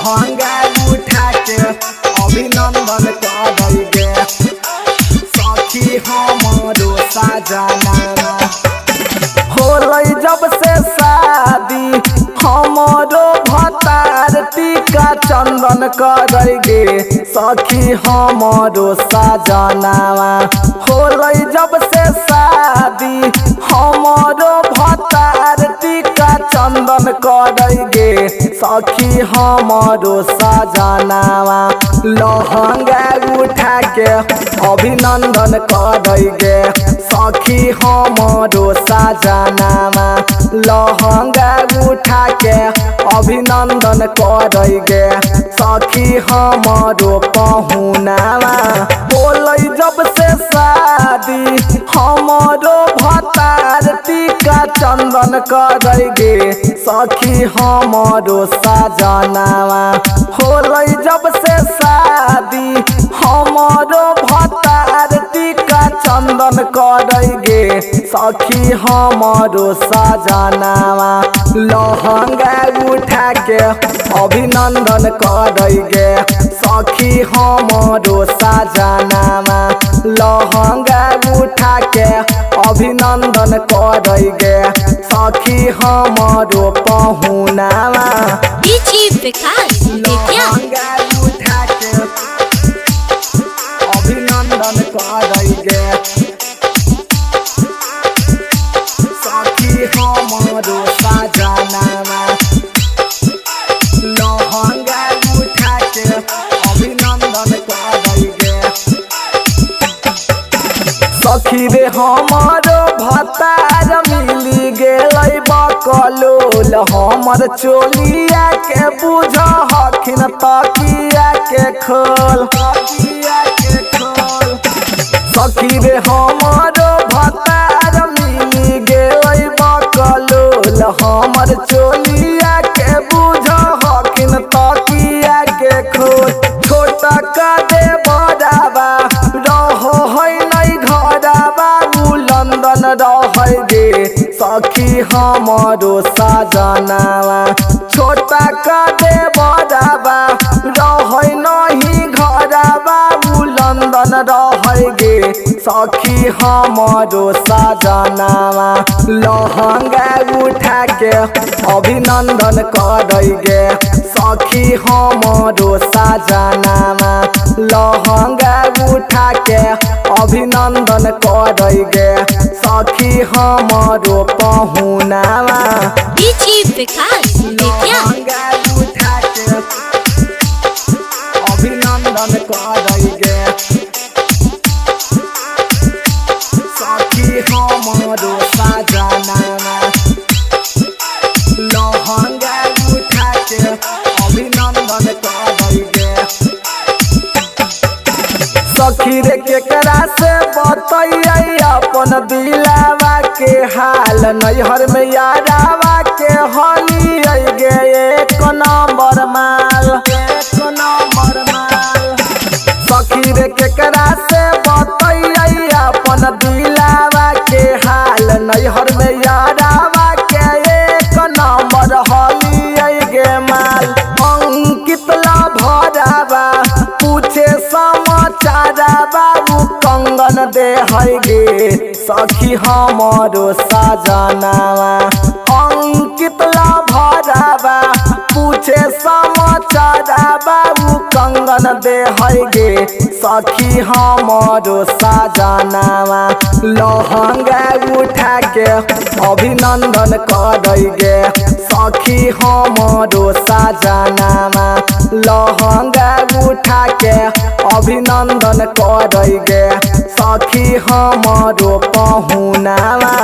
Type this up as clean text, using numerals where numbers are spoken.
लहंगा उठा के अभिनंदन करेंगे सखी हमारो सजना। होलै जब से शादी हमारो भतार टीका चंदन करेंगे सखी हमारो सजनावा। होलै जब से शादी हमारो भतार टीका चंदन करेंगे सखी हमारो सजनावा। लहंगा उठा के अभिनंदन करेंगे सखी हमारो सजनावा। लहंगा उठा के अभिनंदन करेंगे सखी हमारो पहुनावा। बोलै जब से शादी हमारो भतार टीका चंदन करेंगे सखी हमारो सजनावा। होलै जब से शादी हमारो भतार टीका चंदन करेंगे सखी हमारो सजनावा। लहंगा उठा के अभिनंदन करेंगे सखी हमारो सजनावा। लहंगा उठा के अभिनंदन करेंगे सखी हमारो पहुनावा। लहंगा उठा के अभिनंदन करेंगे सखी हमारो सजनावा। लहंगा उठा के अभिनंदन करेंगे सखी रे हमारो भतार मिली गेलै बकलोल। हमर चोलिया के बुझ हखिन तकिया के खोल। सखी रे हमारो भतार मिली गेलै बकलोल। हमर चोलिया के बुझ हखिन तकिया के खोल। छोटा का दे बड़ावा रहो है नहीं घरवा लंदन रहेगे सखी हमारो सजनावा। छोटा का दे बड़ावा रहे नहीं घरवा लंदन रहेगे सखी हमारो सजनावा। लहंगा उठा के अभिनंदन करेंगे सखी हमारो सजनावा। लहंगा उठा के अभिनंदन करेंगे सखी हमारो पहुनावा। लहंगा उठा के अभिनंदन करेंगे सखी हमारो सजनावा। लहंगा उठा के अभिनंदन करेंगे सखी रे केकरा से बतैयै अपन दिलावा के हाल। नैहर में यारावा के हलियै गे एक नंबर माल। सखी रे केकरा से बतैयै अपन दिलावा के हाल। नैहर में यारावा के एक नंबर हलियै गे माल। अंकित ला भरावा पूछे समाचारवा कंगन दे है गे सखी हमारो सजनावा। अंकित ला भरावा पूछे समाचारवा कंगन दे है गे सखी हमारो सजनावा। लहंगा उठा के अभिनंदन करेंगे सखी हमारो सजनावा। लहंगा उठा के अभिनंदन करेंगे सखी हमारो पहुनावा।